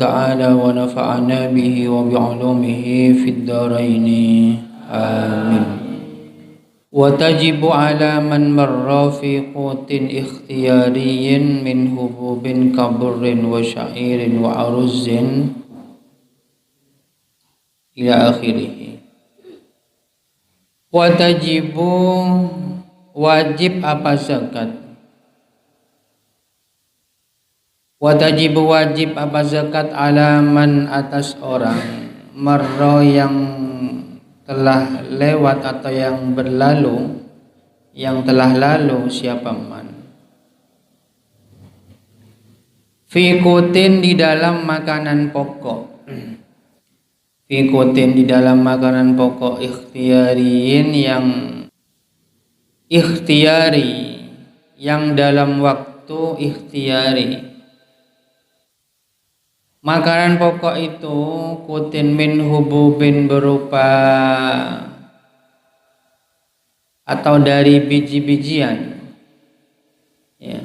تعالى ونفعنا به وبعلومه في الدارين آمين. وتجب على من مر في قوت اختياري من حبوب كبر وشعير وعرز إلى آخره. وتجب wajib apa zakat? Wajib apa zakat alaman atas orang marro yang telah lewat atau yang berlalu, yang telah lalu siapa man. Fikutin di dalam makanan pokok. Fikutin di dalam makanan pokok ikhtiariin yang ikhtiyari, yang dalam waktu ikhtiari. Makanan pokok itu kutin min hububin berupa atau dari biji-bijian, ya.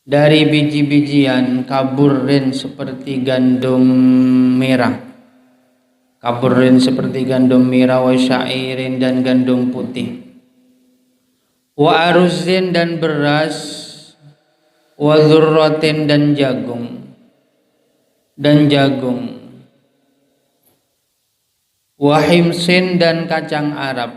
Dari biji-bijian kaburin seperti gandum merah, kaburin seperti gandum merah, wa syairin dan gandum putih, wa aruzin dan beras, wa dzurratin dan jagung, wahimsin dan kacang Arab,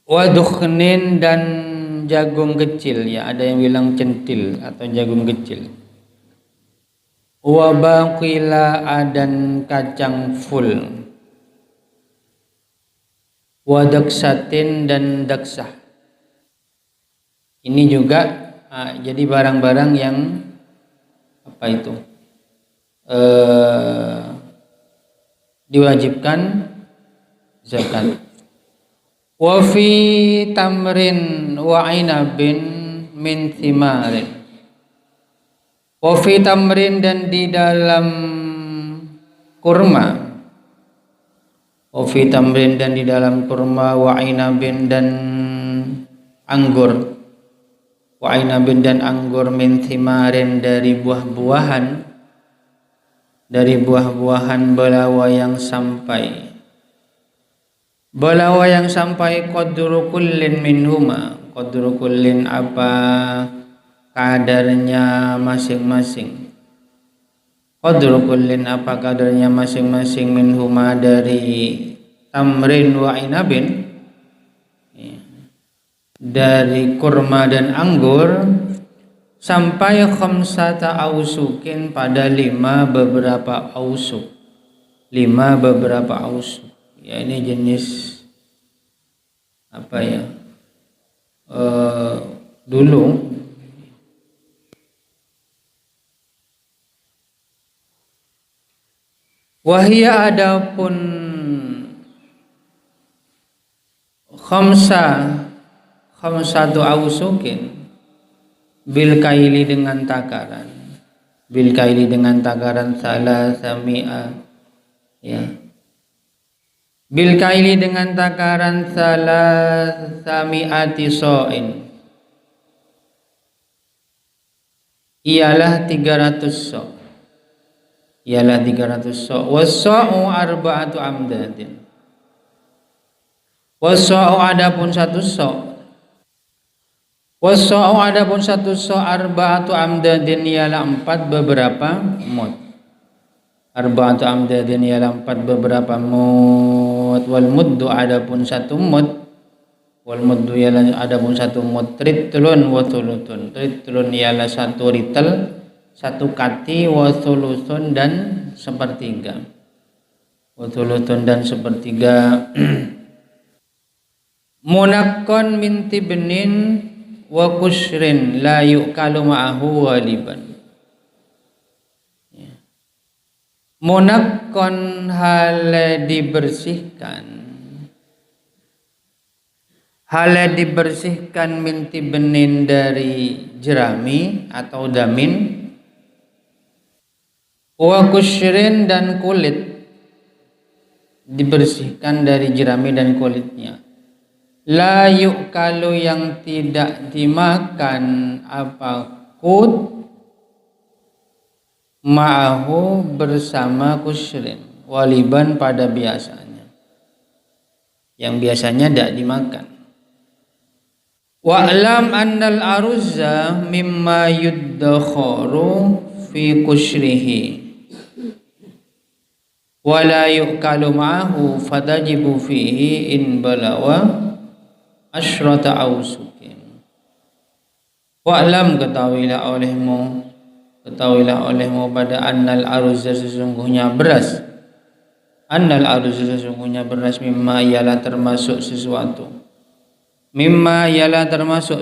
wadukhnin dan jagung kecil, ya ada yang bilang centil atau jagung kecil, wabaqila dan kacang full, wadaksatin dan daksah. Ini juga jadi barang-barang yang apa itu diwajibkan zakat. Wa fi tamrin wa inabin min thimarin. Wa fi tamrin dan di dalam kurma. Wa fi tamrin dan di dalam kurma, wa inabin dan anggur. Wa inabin dan anggur min thimarin dari buah-buahan belawa yang sampai. Belawa yang sampai qadru kullin minhuma, qadru kullin apa kadarnya masing-masing. Qadru kullin apa kadarnya masing-masing minhuma dari tamrin wa inabin, dari kurma dan anggur, sampai khamsata ausukin pada 5 beberapa ausuk. 5 beberapa ausuk. Ya ini jenis apa ya? Dulu wahia adapun khamsatu ausukin bil kaili dengan takaran, bil kaili dengan takaran salasami'a, ya, bil kaili dengan takaran salasami'ati so'in, ialah 300 so', ialah 300 so'. Was-so'u arba'atu amdadin, was-so'u adapun 1 so', was-so'u adapun 1 so' arba'atu amdadin ialah 4 beberapa mud. Arba'atu amdadin ialah 4 beberapa mud. Wal muddu adapun 1 mud, wal muddu ialah adapun 1 mud ritlun wa thuluthun. Ritlun ialah 1 ritel, 1 kati, wa thuluthun dan sepertiga. Wa thuluthun dan sepertiga. Munakkon min tibnin wa kusyrin la yu'kalu ma'ahu waliban. Munakkon hal dibersihkan min tibnin dari jerami atau damin, wa kusyrin dan kulit, dibersihkan dari jerami dan kulitnya. La yu'kalu yang tidak dimakan apa kut ma'ahu bersama kusyrin, waliban pada biasanya, yang biasanya tidak dimakan. Wa'lam annal aruzza mimma yuddakharu fi kusyrihi wala yu'kalu ma'ahu fatajibu fihi in balawa asyrata awsukin. Wa'lam, ketahuilah olehmu pada annal aruzza sesungguhnya beras, mimma ialah termasuk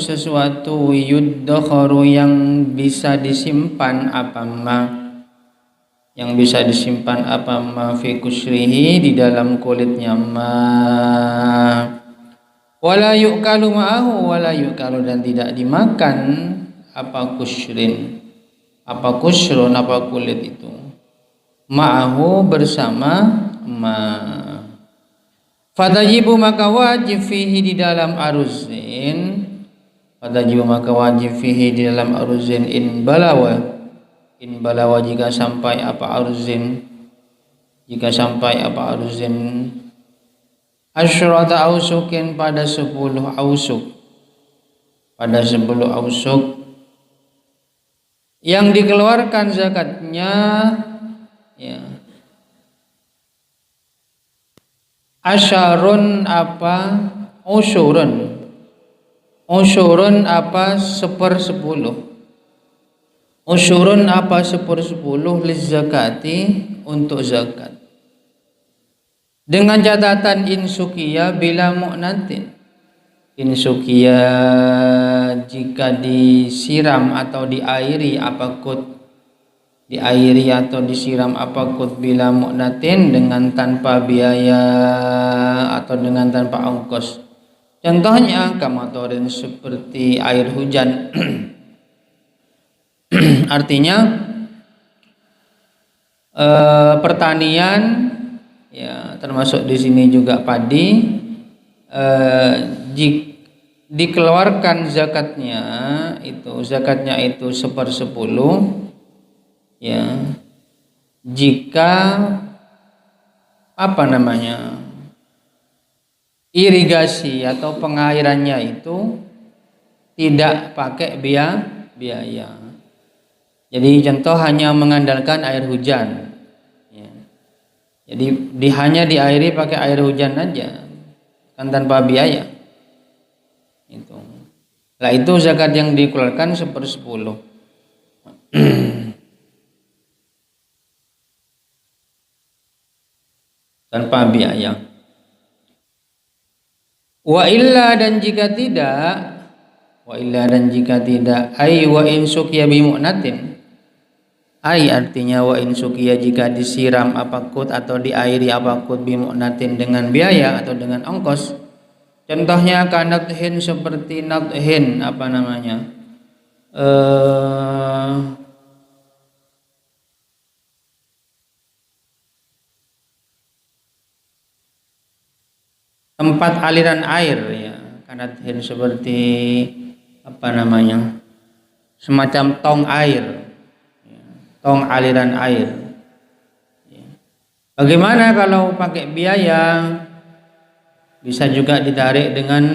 sesuatu, yuddakharu yang bisa disimpan apa ma fi kusyrihi di dalam kulitnya wala yu'kalu ma'ahu dan tidak dimakan apa kusyrun apa kulit itu, ma'ahu bersama ma. Fatajibu maka wajib fihi di dalam aruzin, in balawa jika sampai apa aruzin asyrata ausukin pada 10 ausuk yang dikeluarkan zakatnya, ya. Asyarun apa usyurun apa 1/10 lizakati untuk zakat, dengan catatan insukia bila mu'natin, jika disiram atau diairi atau disiram bila mu'natin dengan tanpa biaya atau dengan tanpa ongkos. Contohnya kamatorin seperti air hujan. Artinya pertanian, ya, termasuk di sini juga padi, dikeluarkan zakatnya itu 1/10, ya, jika irigasi atau pengairannya itu tidak pakai biaya. Jadi contoh hanya mengandalkan air hujan, ya. Jadi hanya diairi pakai air hujan aja, kan tanpa biaya. Itu. Lah itu zakat yang dikeluarkan 1/10. Tanpa biaya. Wa illa dan jika tidak ai wa in suqiya bi mu'natin, ai artinya wa in suqiya jika disiram apakut atau diairi apakut bi mu'natin dengan biaya atau dengan ongkos. Contohnya kanathin seperti nathin tempat aliran air, ya. Kanathin seperti semacam tong air, ya. Tong aliran air, ya. Bagaimana kalau pakai biaya? Bisa juga ditarik dengan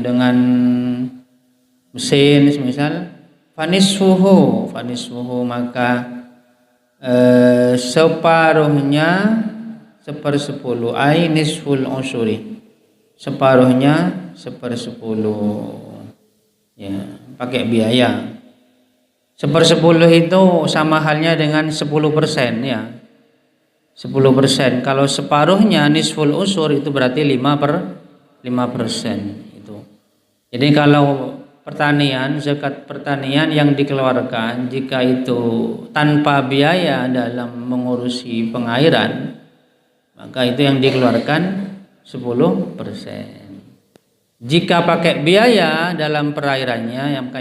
dengan mesin, misal fanisfuhu maka separuhnya 1/10 ai nisful usyuri, separuhnya 1/10, ya, pakai biaya. 1/10 itu sama halnya dengan 10%, ya. 10%. Kalau separuhnya nisful usur itu berarti 5% itu. Jadi kalau zakat pertanian yang dikeluarkan jika itu tanpa biaya dalam mengurusi pengairan, maka itu yang dikeluarkan 10%. Jika pakai biaya dalam perairannya, yang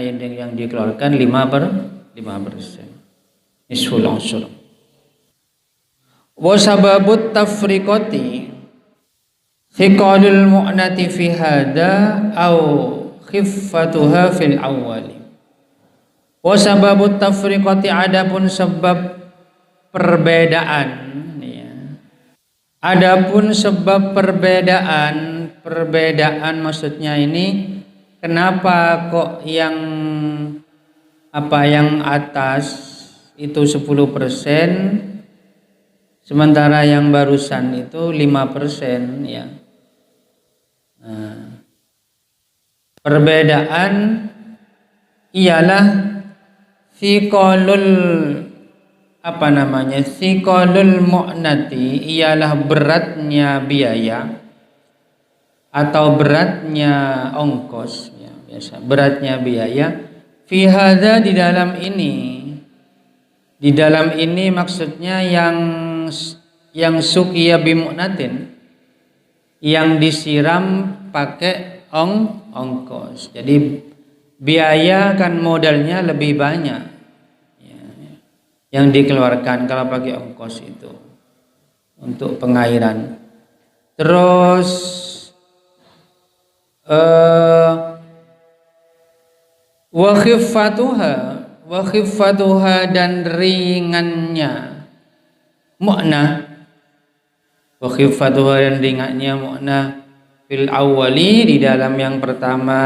dikeluarkan 5%. Nisful usur. Wa sababut tafriqati thiqalul mu'nati fi hada au khiffatuha fil awwali. Wa sababut tafriqati, adapun sebab perbedaan ya. Adapun sebab perbedaan maksudnya ini kenapa kok yang atas itu 10% sementara yang barusan itu 5% ya. Nah, perbedaan ialah thiqalul mu'nati ialah beratnya biaya atau beratnya ongkos ya, biasa beratnya biaya fi hadza, di dalam ini maksudnya yang suqiya bimu'natin, yang disiram pakai ongkos. Jadi biaya kan modalnya lebih banyak ya, yang dikeluarkan kalau pakai ongkos itu untuk pengairan. Terus wa khiffatuha dan ringannya mu'nah, wa khiffatuha dan ringannya mu'nah fil awwali, di dalam yang pertama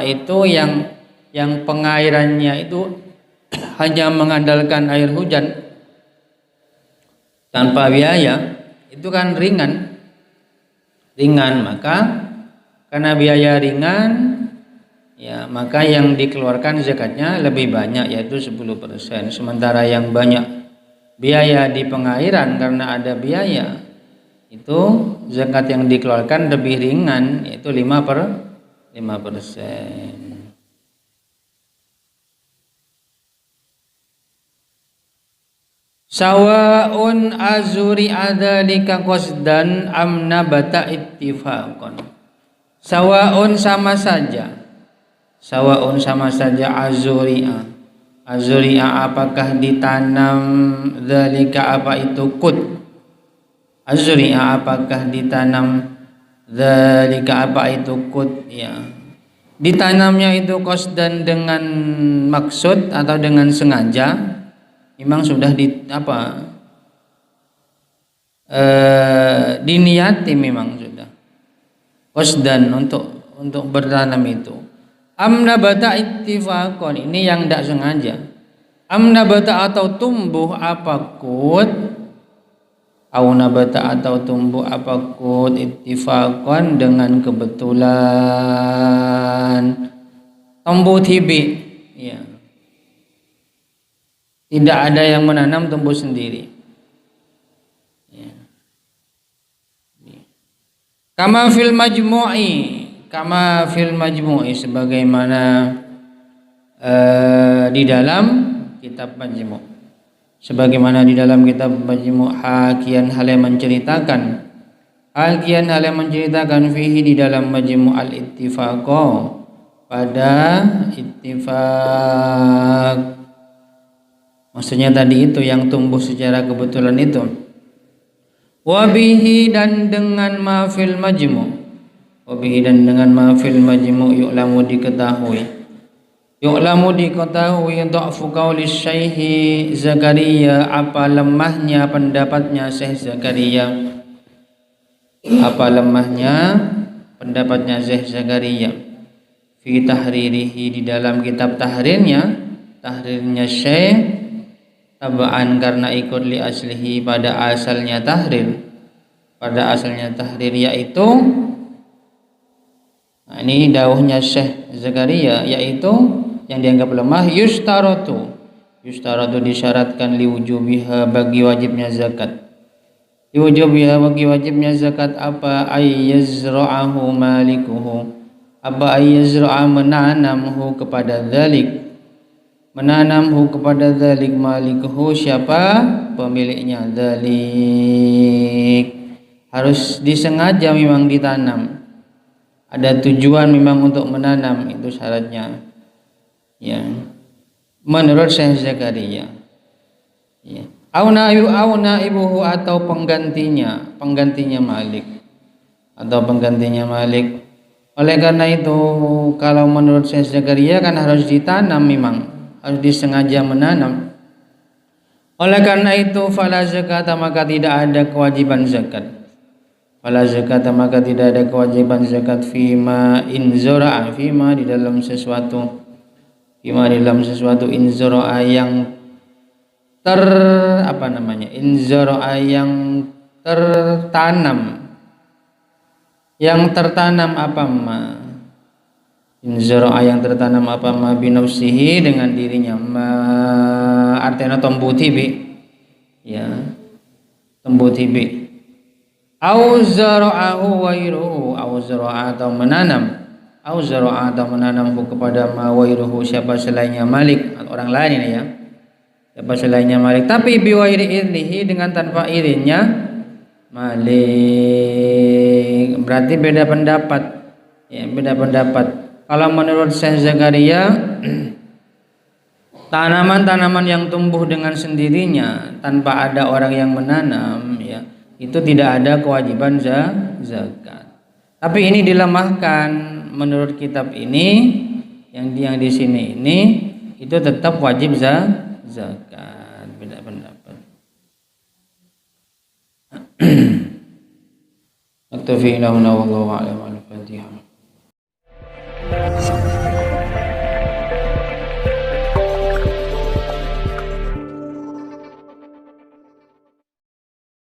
itu yang pengairannya itu hanya mengandalkan air hujan tanpa biaya, itu kan ringan, maka karena biaya ringan ya, maka yang dikeluarkan zakatnya lebih banyak, yaitu 10%. Sementara yang banyak biaya di pengairan karena ada biaya, itu zakat yang dikeluarkan lebih ringan, yaitu 5%. Sawa'un azuri adzalika qasdan am nabata ittifaqan. Sawa'un sama saja azuri'a apakah ditanam dzalika apa itu qut, azuri'a apakah ditanam dzalika apa itu qut ya, ditanamnya itu qasdan dengan maksud atau dengan sengaja, memang sudah diniati, memang sudah qasdan untuk bertanam itu. Am nabata ittifaqan, ini yang tidak sengaja. Am nabata atau tumbuh apa qut, au nabata atau tumbuh apa qut ittifaqan dengan kebetulan, tumbuh tibi ya. Tidak ada yang menanam tumbuh sendiri ya. Kama fil majmu'i sebagaimana di dalam kitab Majmu', sebagaimana di dalam kitab Majmu', hakian hal yang menceritakan fihi di dalam Majmu' al-ittifaqo, pada ittifaq, maksudnya tadi itu yang tumbuh secara kebetulan itu. Wabihi dan dengan mafil majmu', yu'lamu diketahui dha'fu qauli Syekh Zakaria, apa lemahnya pendapatnya Syekh Zakaria, fi tahririhi di dalam kitab tahrirnya Syekh, tabaan karena ikut li aslihi pada asalnya tahrir yaitu, nah ini dawuhnya Syekh Zakaria, yaitu yang dianggap lemah, yustaratu disyaratkan liwujubiha bagi wajibnya zakat, bagi wajibnya zakat apa, ayyazra'ahu malikuhu, apa ayyazra'a menanamhu kepada dzalik malikuhu, siapa pemiliknya, dzalik harus disengaja memang ditanam, ada tujuan memang untuk menanam, itu syaratnya ya, menurut Syekh Zakaria ya. Auna ibuhu atau penggantinya Malik Oleh karena itu kalau menurut Syekh Zakaria kan harus ditanam, memang harus disengaja menanam. Oleh karena itu fala zakat, maka tidak ada kewajiban zakat. Fala zakat, maka tidak ada kewajiban zakat fima inzara'a, fima di dalam sesuatu, fima di dalam sesuatu inzara'a yang inzara'a yang tertanam, apa ma, inzara'a yang tertanam apa ma binafsihi dengan dirinya, ma artinya tombuti bi, ya tombuti bi, au zara'ahu wairuhu, au zara'a atau menanam, au zara'a atau menanam kepada ma wairuhu, siapa selainnya Malik, orang lain ini ya, siapa selainnya Malik, tapi biwairi idnihi, dengan tanpa izinnya Malik. Berarti beda pendapat, ya beda pendapat. Kalau menurut Syekh Zakaria tanaman-tanaman yang tumbuh dengan sendirinya tanpa ada orang yang menanam, ya itu tidak ada kewajiban zakat. Tapi ini dilemahkan menurut kitab ini, yang di sini ini itu tetap wajib zakat. Beda pendapat. Aktafi ila huna wallahu a'lam. Al-Fatihah.